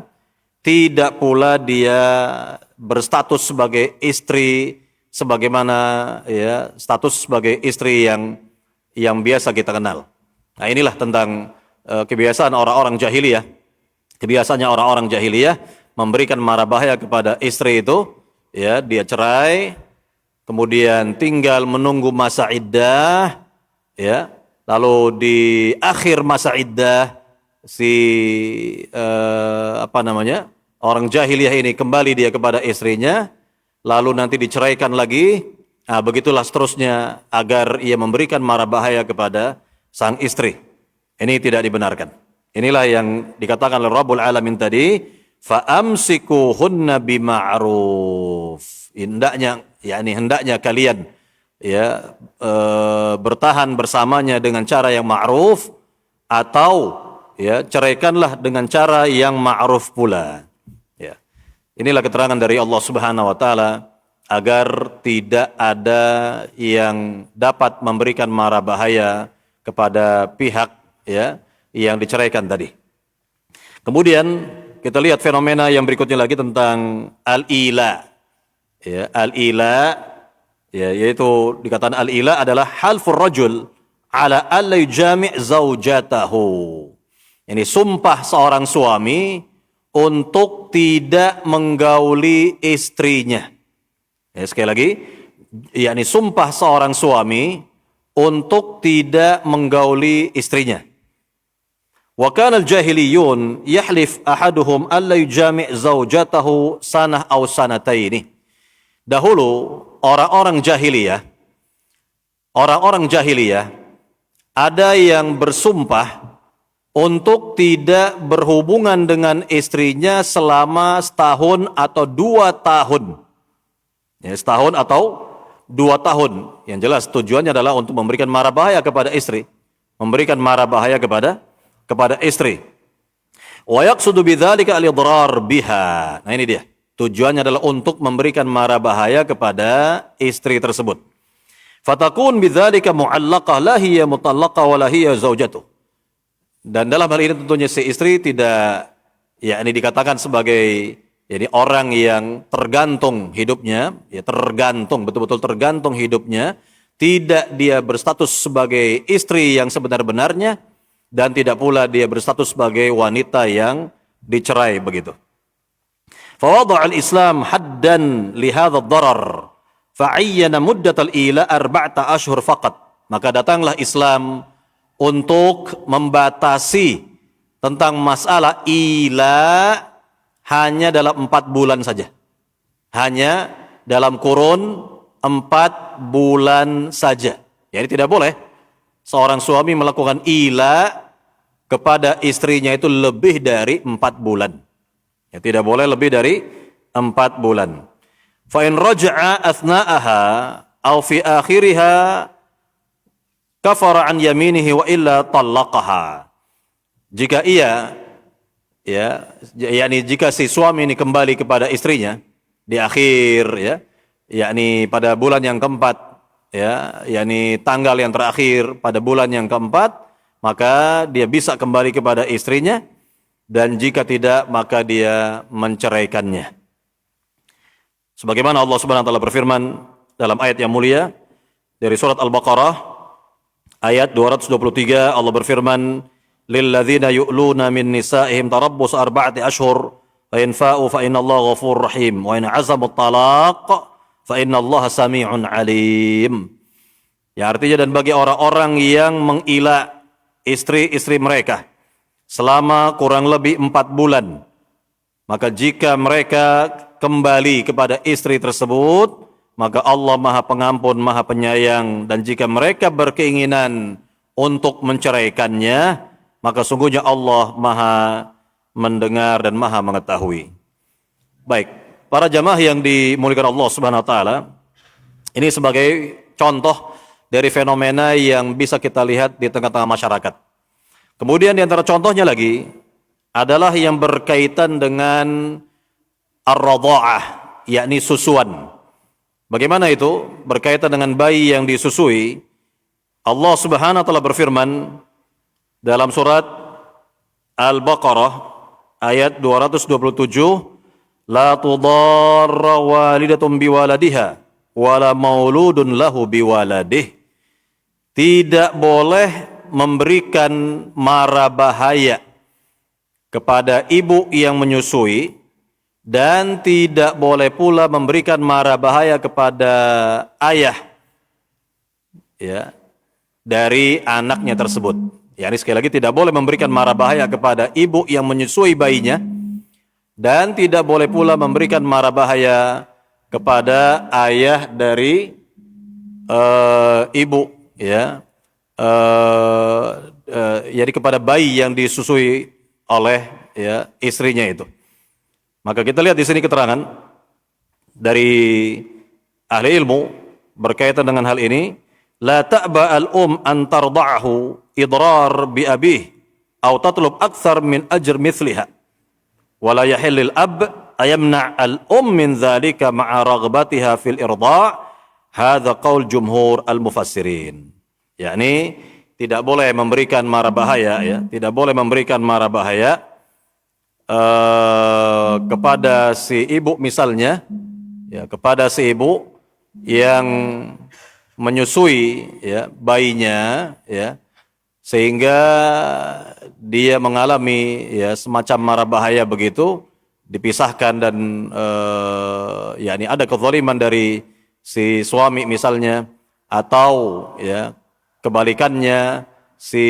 tidak pula dia berstatus sebagai istri sebagaimana ya status sebagai istri yang biasa kita kenal. Nah, inilah tentang kebiasaan orang-orang jahiliyah. Kebiasaannya orang-orang jahiliyah memberikan mara bahaya kepada istri itu, ya, dia cerai, kemudian tinggal menunggu masa iddah, ya. Lalu di akhir masa iddah orang jahiliyah ini kembali dia kepada istrinya, lalu nanti diceraikan lagi. Nah, begitulah seterusnya agar ia memberikan mara bahaya kepada sang istri. Ini tidak dibenarkan. Inilah yang dikatakan oleh Rabbul Alamin tadi, fa'amsikuhunna bima'ruf. Hendaknya kalian ya bertahan bersamanya dengan cara yang ma'ruf, atau ya ceraikanlah dengan cara yang ma'ruf pula. Ya. Inilah keterangan dari Allah Subhanahu wa taala agar tidak ada yang dapat memberikan mara bahaya kepada pihak ya yang diceraikan tadi. Kemudian kita lihat fenomena yang berikutnya lagi tentang al-ila. Ya, al-ila ya, yaitu dikatakan al-ila adalah halfur rajul ala alla yujami' zaujatahu. Ini sumpah seorang suami untuk tidak menggauli istrinya. Ya, sekali lagi, yakni sumpah seorang suami untuk tidak menggauli istrinya. Wa kana al-jahiliyun yahlif ahaduhum alla yujami' zaujatahu sanah aw sanataini. Dahulu orang-orang jahiliyah ada yang bersumpah untuk tidak berhubungan dengan istrinya selama setahun atau 2 tahun. Ya, setahun atau 2 tahun. Yang jelas tujuannya adalah untuk memberikan mara bahaya kepada istri. Memberikan mara bahaya kepada istri. Wa yaqsudu bidzalika al-idrar biha. Nah, ini dia. Tujuannya adalah untuk memberikan mara bahaya kepada istri tersebut. Fatakun bidzalika mu'allaqah la hiya mutallaqah wa la hiya zaujatuh. Dan dalam hal ini tentunya si istri tidak ini dikatakan sebagai orang yang tergantung hidupnya, ya tergantung, betul-betul tergantung hidupnya, tidak dia berstatus sebagai istri yang sebenar-benarnya, dan tidak pula dia berstatus sebagai wanita yang dicerai begitu. Fawadha al-Islam haddan li hadha ad-darar fa'ayyana muddat al-ila 4 ashhur faqat. Maka datanglah Islam untuk membatasi tentang masalah ila hanya dalam 4 bulan saja. Hanya dalam kurun 4 bulan saja. Jadi tidak boleh seorang suami melakukan ila kepada istrinya itu lebih dari 4 bulan. Ya, tidak boleh lebih dari 4 bulan. Fa in raja'a athna'aha aw fi akhiriha kafara an yaminihi wa illa talaqaha. Jika jika si suami ini kembali kepada istrinya di akhir yakni pada bulan yang keempat, yakni tanggal yang terakhir pada bulan yang keempat, maka dia bisa kembali kepada istrinya, dan jika tidak maka dia menceraikannya. Sebagaimana Allah Subhanahu wa taala berfirman dalam ayat yang mulia dari surat Al-Baqarah ayat 223, Allah berfirman, lilladzina yu'luna min nisa'ihim tarabbus 4 ashhur fa in fa'u fa innallaha ghafurur rahim wa in 'azamu at-talaq fa innallaha sami'un 'alim. Ya, artinya, dan bagi orang-orang yang mengila istri-istri mereka selama kurang lebih 4 bulan, maka jika mereka kembali kepada istri tersebut, maka Allah Maha Pengampun, Maha Penyayang. Dan jika mereka berkeinginan untuk menceraikannya, maka sungguhnya Allah Maha mendengar dan Maha mengetahui. Baik, para jamaah yang dimuliakan Allah Subhanahu wa taala, ini sebagai contoh dari fenomena yang bisa kita lihat di tengah-tengah masyarakat. Kemudian di antara contohnya lagi adalah yang berkaitan dengan ar-radha'ah, yakni susuan. Bagaimana itu? Berkaitan dengan bayi yang disusui. Allah Subhanahu wa taala berfirman dalam surat Al-Baqarah ayat 227, la tudarra walidatun biwaladiha wala mauludun lahu biwaladih. Tidak boleh memberikan mara bahaya kepada ibu yang menyusui, dan tidak boleh pula memberikan mara bahaya kepada ayah ya dari anaknya tersebut. Yani sekali lagi, tidak boleh memberikan mara bahaya kepada ibu yang menyusui bayinya, dan tidak boleh pula memberikan mara bahaya kepada ayah dari ibu, ya, jadi kepada bayi yang disusui oleh ya istrinya itu. Maka kita lihat di sini keterangan dari ahli ilmu berkaitan dengan hal ini. La ta'ba al-um an tarda'ahu idrar bi abih atau tatlub akthar min ajr mithliha. Wa la yahillul ab ayamna' al-um min dhalika ma'a raghbatiha fil irda'. Hadza qaul jumhur al-mufassirin. Yakni tidak boleh memberikan mara bahaya, ya, tidak boleh memberikan mara bahaya kepada si ibu misalnya, ya, kepada si ibu yang menyusui ya bayinya, ya, sehingga dia mengalami ya semacam mara bahaya begitu, dipisahkan dan yakni ada kezaliman dari si suami misalnya, atau ya kebalikannya si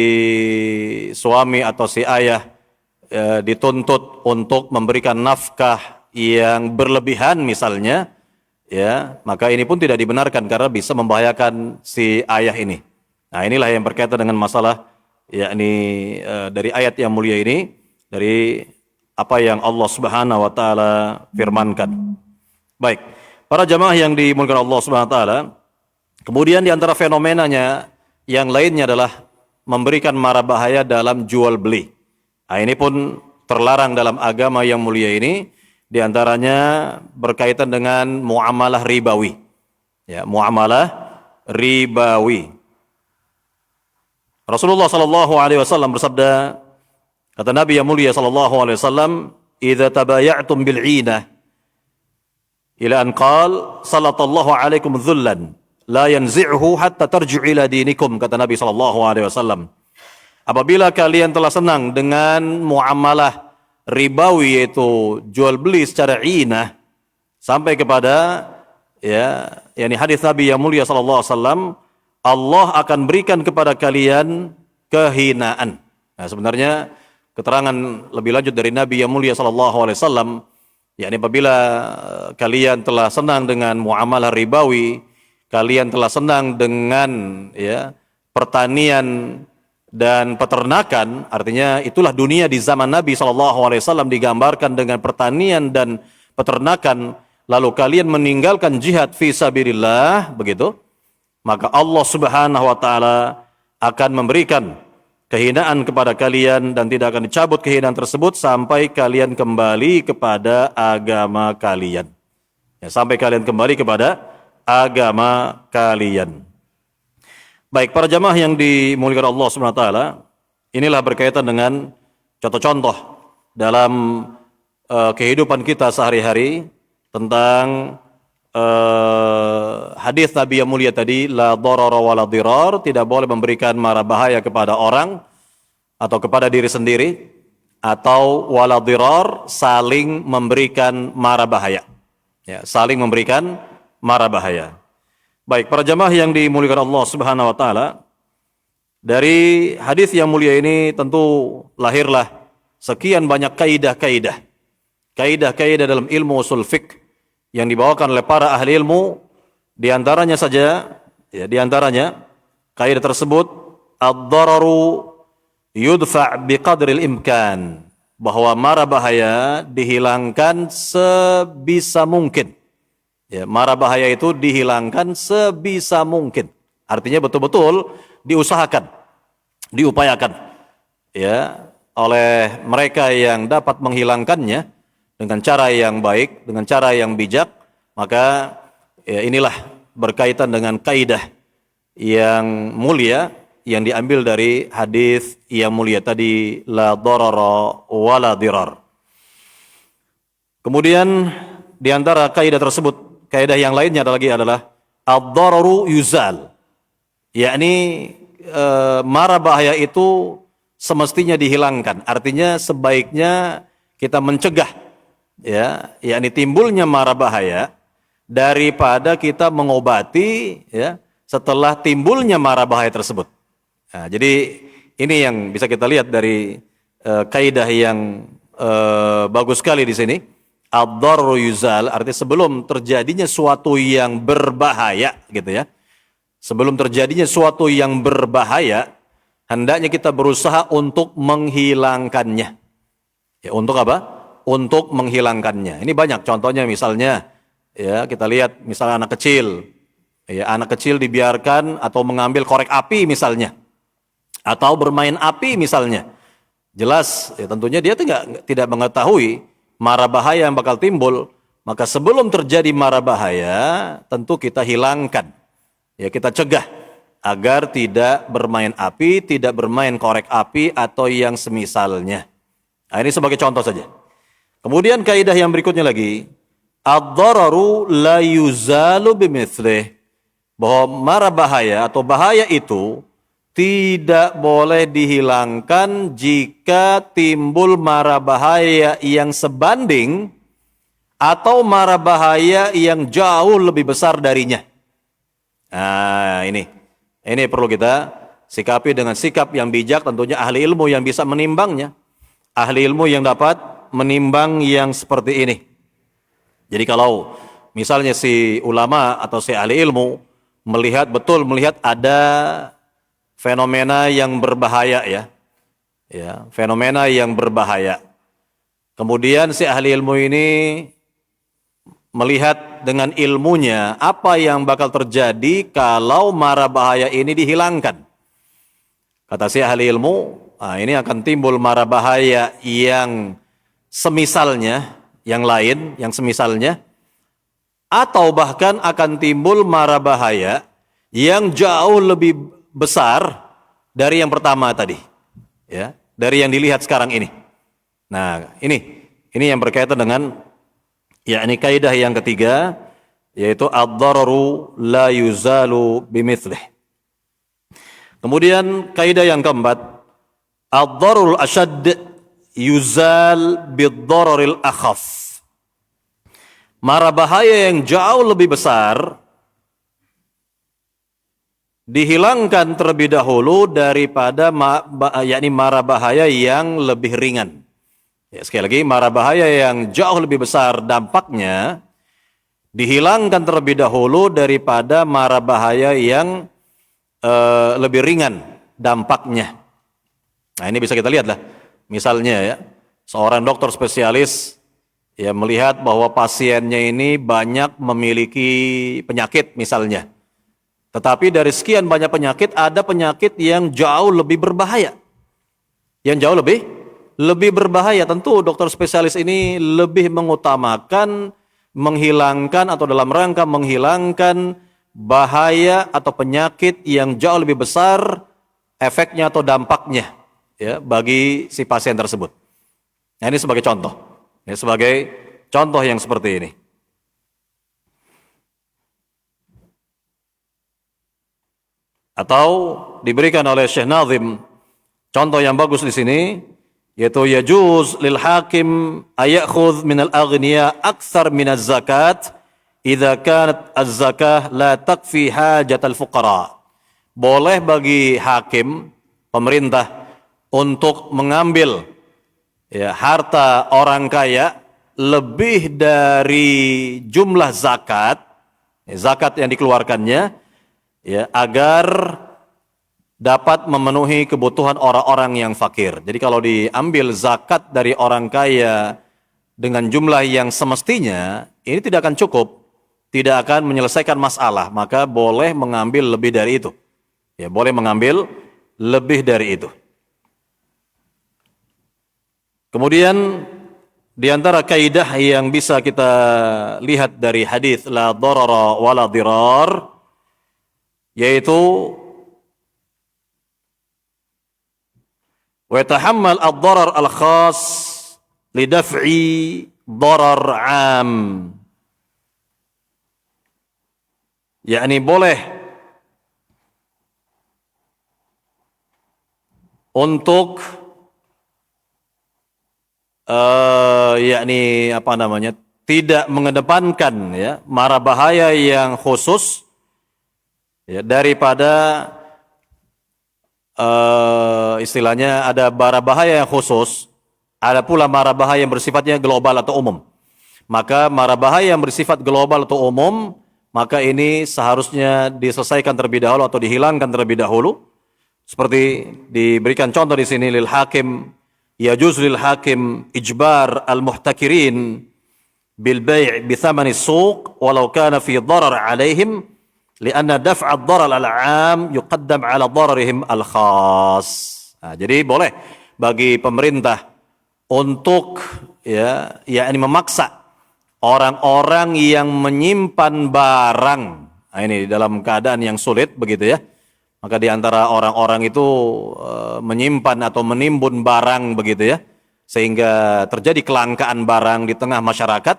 suami atau si ayah dituntut untuk memberikan nafkah yang berlebihan misalnya, ya, maka ini pun tidak dibenarkan karena bisa membahayakan si ayah ini. Nah, inilah yang berkaitan dengan masalah yakni dari ayat yang mulia ini, dari apa yang Allah Subhanahu wa taala firmankan. Baik, para jamaah yang dimuliakan Allah Subhanahu wa taala, kemudian di antara fenomenanya yang lainnya adalah memberikan mara bahaya dalam jual beli. Nah, ini pun terlarang dalam agama yang mulia ini. Di antaranya berkaitan dengan muamalah ribawi. Ya, muamalah ribawi. Rasulullah sallallahu alaihi wasallam bersabda, kata Nabi yang mulia sallallahu alaihi wasallam, "Idza tabaya'tum bil 'inah ila an qala sallallahu alaikum dhullan la yanzi'uhu hatta tarji'u ila dinikum," kata Nabi sallallahu alaihi wasallam. Apabila kalian telah senang dengan muamalah ribawi, yaitu jual beli secara inah, sampai kepada ya yakni hadis Nabi yang mulia sallallahu alaihi wasallam, Allah akan berikan kepada kalian kehinaan. Nah, sebenarnya keterangan lebih lanjut dari Nabi yang mulia sallallahu alaihi wasallam, yakni apabila kalian telah senang dengan muamalah ribawi, kalian telah senang dengan ya pertanian dan peternakan, artinya itulah dunia di zaman Nabi SAW digambarkan dengan pertanian dan peternakan, lalu kalian meninggalkan jihad fi sabilillah, begitu, maka Allah Subhanahu wa taala akan memberikan kehinaan kepada kalian dan tidak akan dicabut kehinaan tersebut sampai kalian kembali kepada agama kalian. Ya, sampai kalian kembali kepada agama kalian. Baik, para jamaah yang dimuliakan Allah Subhanahu wa taala, inilah berkaitan dengan contoh-contoh dalam kehidupan kita sehari-hari tentang hadis Nabi yang mulia tadi, la darara wa la dirar, tidak boleh memberikan mara bahaya kepada orang atau kepada diri sendiri, atau wala dirar, saling memberikan mara bahaya. Ya, saling memberikan mara bahaya. Baik, para jamaah yang dimuliakan Allah Subhanahu wa taala, dari hadis yang mulia ini tentu lahirlah sekian banyak kaidah-kaidah kaidah-kaidah dalam ilmu usul fiqh yang dibawakan oleh para ahli ilmu, di antaranya saja, ya, di antaranya kaidah tersebut ad-dararu yudfa' biqadril imkan, bahwa mara bahaya dihilangkan sebisa mungkin. Ya, mara bahaya itu dihilangkan sebisa mungkin. Artinya betul-betul diusahakan, diupayakan, ya, oleh mereka yang dapat menghilangkannya dengan cara yang baik, dengan cara yang bijak. Maka ya, inilah berkaitan dengan kaidah yang mulia yang diambil dari hadis yang mulia tadi, la darara wala dirar. Kemudian di antara kaidah tersebut, kaidah yang lainnya adalah ad-dararu yuzal, yakni mara bahaya itu semestinya dihilangkan. Artinya sebaiknya kita mencegah, ya, yakni timbulnya mara bahaya daripada kita mengobati, ya, setelah timbulnya mara bahaya tersebut. Nah, jadi ini yang bisa kita lihat dari kaidah yang bagus sekali di sini. Ad-dararu yuzal, artinya sebelum terjadinya suatu yang berbahaya, gitu ya. Sebelum terjadinya suatu yang berbahaya, hendaknya kita berusaha untuk menghilangkannya. Ya, untuk apa? Untuk menghilangkannya. Ini banyak contohnya, misalnya, ya, kita lihat misalnya anak kecil. Ya, anak kecil dibiarkan atau mengambil korek api misalnya, atau bermain api misalnya. Jelas, ya, tentunya dia tidak mengetahui mara bahaya yang bakal timbul. Maka sebelum terjadi mara bahaya, tentu kita hilangkan, ya, kita cegah agar tidak bermain api, tidak bermain korek api atau yang semisalnya. Nah, ini sebagai contoh saja. Kemudian kaidah yang berikutnya lagi, ad-dararu la yuzalu bimithlih, bahwa mara bahaya atau bahaya itu tidak boleh dihilangkan jika timbul mara bahaya yang sebanding atau mara bahaya yang jauh lebih besar darinya. Nah, ini perlu kita sikapi dengan sikap yang bijak, tentunya ahli ilmu yang bisa menimbangnya. Ahli ilmu yang dapat menimbang yang seperti ini. Jadi kalau misalnya si ulama atau si ahli ilmu melihat ada fenomena yang berbahaya, ya, fenomena yang berbahaya. Kemudian si ahli ilmu ini melihat dengan ilmunya apa yang bakal terjadi kalau mara bahaya ini dihilangkan. Kata si ahli ilmu, ini akan timbul mara bahaya yang semisalnya, yang lain, yang semisalnya, atau bahkan akan timbul mara bahaya yang jauh lebih besar dari yang pertama tadi, ya, dari yang dilihat sekarang ini. Nah, ini yang berkaitan dengan, yakni kaidah yang ketiga, yaitu ad-dararu la yuzalu bimithlih. Kemudian kaidah yang keempat, ad-dararul ashadd yuzal bid-dararil akhaf. Mara bahaya yang jauh lebih besar dihilangkan terlebih dahulu daripada yakni mara bahaya yang lebih ringan. Ya, sekali lagi, mara bahaya yang jauh lebih besar dampaknya dihilangkan terlebih dahulu daripada mara bahaya yang lebih ringan dampaknya. Nah, ini bisa kita lihat lah. Misalnya, ya, seorang dokter spesialis, ya, melihat bahwa pasiennya ini banyak memiliki penyakit misalnya. Tetapi dari sekian banyak penyakit, ada penyakit yang jauh lebih berbahaya. Yang jauh lebih berbahaya. Tentu dokter spesialis ini lebih mengutamakan menghilangkan atau dalam rangka menghilangkan bahaya atau penyakit yang jauh lebih besar efeknya atau dampaknya, ya, bagi si pasien tersebut. Nah, ini sebagai contoh. Ya, sebagai contoh yang seperti ini. Atau diberikan oleh Syekh Nazim contoh yang bagus di sini, yaitu yajuz lil hakim ayakhudh minal aghniya akthar minaz zakat idza kanat az-zakah la takfi hajatal fuqara. Boleh bagi hakim, pemerintah, untuk mengambil, ya, harta orang kaya lebih dari jumlah zakat, zakat yang dikeluarkannya, ya, agar dapat memenuhi kebutuhan orang-orang yang fakir. Jadi kalau diambil zakat dari orang kaya dengan jumlah yang semestinya, ini tidak akan cukup, tidak akan menyelesaikan masalah, maka boleh mengambil lebih dari itu. Ya, boleh mengambil lebih dari itu. Kemudian di antara kaidah yang bisa kita lihat dari hadis la darara wala dirar, yaitu wa yatahammal ad-darar al-khas lidaf'i darar 'am. yakni boleh untuk yakni apa namanya, tidak mengedepankan ya mara bahaya yang khusus ya, daripada istilahnya ada mara bahaya yang khusus, ada pula mara bahaya yang bersifatnya global atau umum. Maka mara bahaya yang bersifat global atau umum, maka ini seharusnya diselesaikan terlebih dahulu atau dihilangkan terlebih dahulu. Seperti diberikan contoh di sini, lil hakim yajuz lil hakim ijbar al muhtakirin bil bai' bi thamani suq walau kana fi darar alaihim lianna daf'a ad-darar al-'am yuqaddam 'ala dararihim al-khas. Nah, jadi boleh bagi pemerintah untuk ya yakni memaksa orang-orang yang menyimpan barang, nah ini dalam keadaan yang sulit begitu ya. Maka di antara orang-orang itu menyimpan atau menimbun barang begitu ya, sehingga terjadi kelangkaan barang di tengah masyarakat,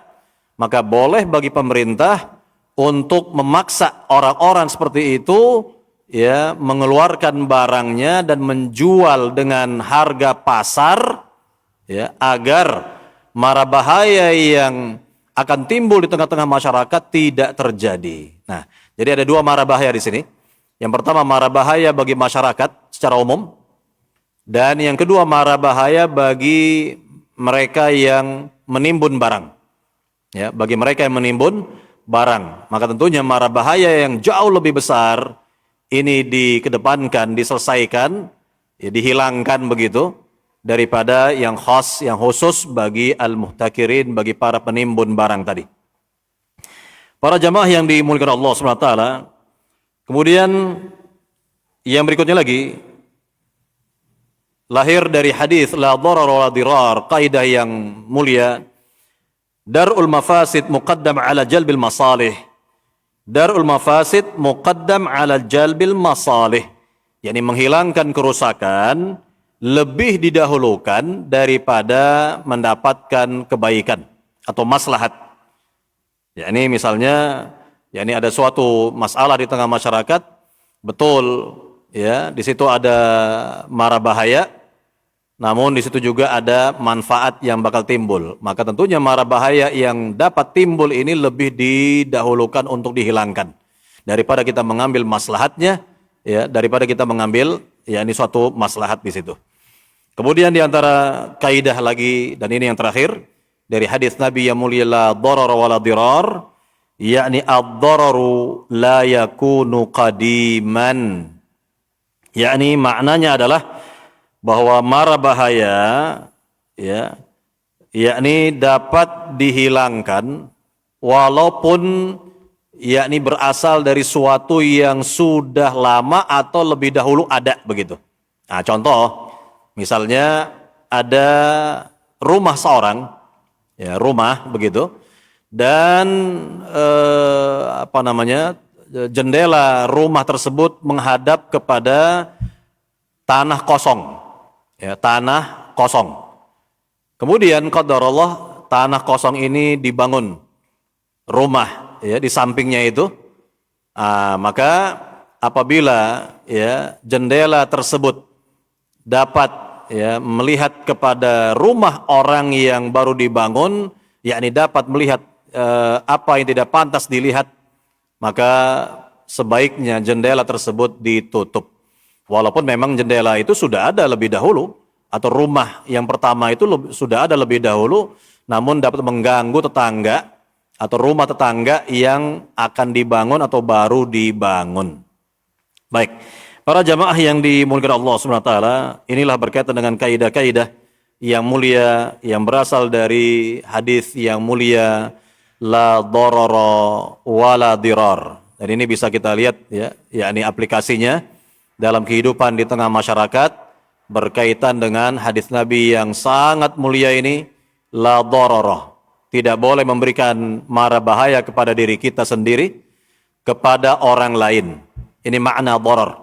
maka boleh bagi pemerintah untuk memaksa orang-orang seperti itu ya mengeluarkan barangnya dan menjual dengan harga pasar ya, agar mara bahaya yang akan timbul di tengah-tengah masyarakat tidak terjadi. Nah, jadi ada dua mara bahaya di sini. Yang pertama mara bahaya bagi masyarakat secara umum, dan yang kedua mara bahaya bagi mereka yang menimbun barang. Ya, bagi mereka yang menimbun barang, maka tentunya mara bahaya yang jauh lebih besar ini dikedepankan, diselesaikan, ya, dihilangkan begitu daripada yang khas, yang khusus bagi al-muhtakirin, bagi para penimbun barang tadi. Para jamaah yang dimuliakan Allah SWT, kemudian yang berikutnya lagi lahir dari hadis la darar wa la dirar, kaidah yang mulia, darul mafasid muqaddam ala jalbil masalih. Darul mafasid muqaddam ala jalbil masalih, yakni menghilangkan kerusakan lebih didahulukan daripada mendapatkan kebaikan atau maslahat. Yakni misalnya, yakni ada suatu masalah di tengah masyarakat, betul ya, di situ ada mara bahaya, namun di situ juga ada manfaat yang bakal timbul. Maka tentunya mara bahaya yang dapat timbul ini lebih didahulukan untuk dihilangkan daripada kita mengambil maslahatnya, ya, daripada kita mengambil ya ini suatu maslahat di situ. Kemudian di antara kaidah lagi, dan ini yang terakhir dari hadis Nabi yang mulia, la darar wa la dirar, yakni ad-dararu la yakunu qadiman. Yakni maknanya adalah bahwa mara bahaya ya yakni dapat dihilangkan walaupun yakni berasal dari suatu yang sudah lama atau lebih dahulu ada begitu. Nah, contoh misalnya ada rumah seorang, ya rumah begitu, dan jendela rumah tersebut menghadap kepada tanah kosong, ya tanah kosong. Kemudian qadarullah tanah kosong ini dibangun rumah, ya di sampingnya itu, maka apabila ya jendela tersebut dapat ya melihat kepada rumah orang yang baru dibangun, yakni dapat melihat apa yang tidak pantas dilihat, maka sebaiknya jendela tersebut ditutup. Walaupun memang jendela itu sudah ada lebih dahulu, atau rumah yang pertama itu sudah ada lebih dahulu, namun dapat mengganggu tetangga atau rumah tetangga yang akan dibangun atau baru dibangun. Baik, para jamaah yang dimuliakan Allah Subhanahu wa taala, inilah berkaitan dengan kaidah-kaidah yang mulia yang berasal dari hadis yang mulia la darara wala dirar. Dan ini bisa kita lihat ya, yakni aplikasinya dalam kehidupan di tengah masyarakat berkaitan dengan hadis Nabi yang sangat mulia ini, la darara. Tidak boleh memberikan mara bahaya kepada diri kita sendiri, kepada orang lain. Ini makna darar.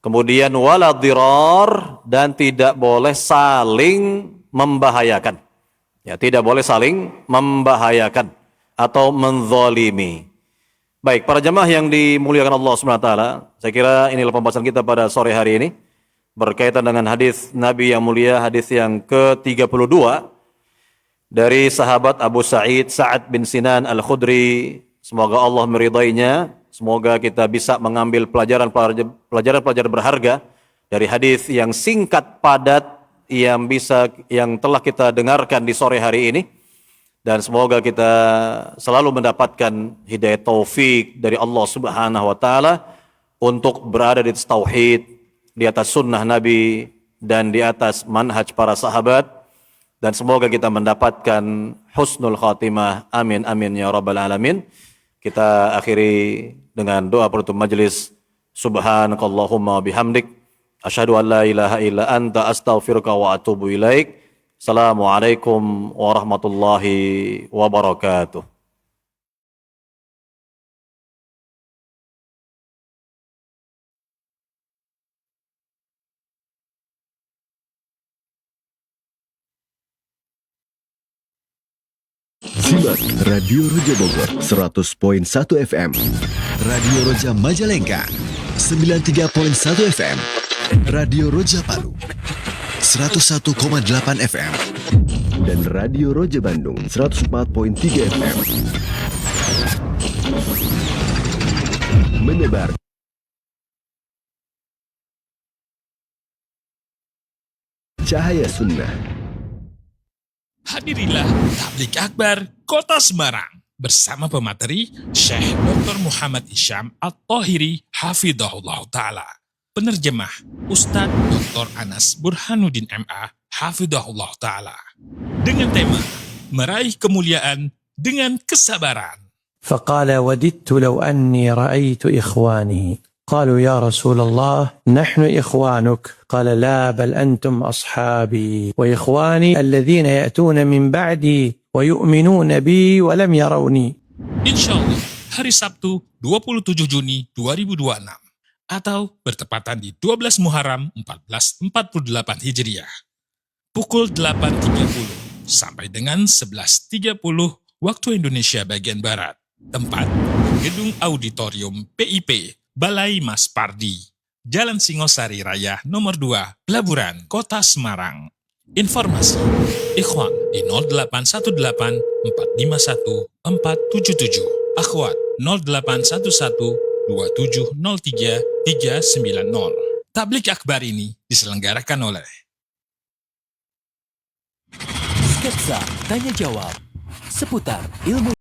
Kemudian wala dirar, dan tidak boleh saling membahayakan. Ya, tidak boleh saling membahayakan atau menzalimi. Baik, para jamaah yang dimuliakan Allah Subhanahu wa taala, saya kira inilah pembahasan kita pada sore hari ini berkaitan dengan hadis Nabi yang mulia, hadis yang ke-32 dari sahabat Abu Sa'ad bin Sinan Al-Khudri. Semoga Allah meridainya. Semoga kita bisa mengambil pelajaran-pelajaran berharga dari hadis yang singkat padat yang telah kita dengarkan di sore hari ini. Dan semoga kita selalu mendapatkan hidayah taufik dari Allah Subhanahu wa taala untuk berada di atas tauhid, di atas sunnah Nabi, dan di atas manhaj para sahabat. Dan semoga kita mendapatkan husnul khatimah. Amin amin ya rabbal alamin. Kita akhiri dengan doa penutup majelis. Subhanakallahumma bihamdik, asyhadu an la ilaha illa anta, astaghfiruka wa atubu ilaik. Assalamualaikum warahmatullahi wabarakatuh. Simak Radio Roja Bogor 100.1 FM, Radio Roja Majalengka 93.1 FM, Radio Roja Palu 101,8 FM, dan Radio Roja Bandung 104.3 FM. Menyebar cahaya sunnah. Hadirilah Tablik Akbar Kota Semarang bersama pemateri Syekh Dr. Muhammad Isyam At-Tahiri Hafidhahullah Ta'ala. Penerjemah Ustadz Dr. Anas Burhanuddin MA Hafidhahullah Ta'ala. Dengan tema Meraih Kemuliaan dengan Kesabaran. فقال وددت لو أني رأيت إخواني قالوا يا رسول الله نحن إخوانك قال لا بل أنتم أصحابي وإخواني الذين يأتون من بعدي ويؤمنون بي ولم يروني. Insyaallah hari Sabtu 27 Juni 2026 atau bertepatan di 12 Muharram 1448 Hijriah pukul 8.30 sampai dengan 11.30 waktu Indonesia bagian Barat. Tempat Gedung Auditorium PIP Balai Mas Pardi, Jalan Singosari Raya nomor 2, Pelaburan, Kota Semarang. Informasi Ikhwan di 0818 451 477, Akhwat 0811 2703 390. Tablik Akbar ini diselenggarakan oleh Sketsa Tanya Jawab seputar ilmu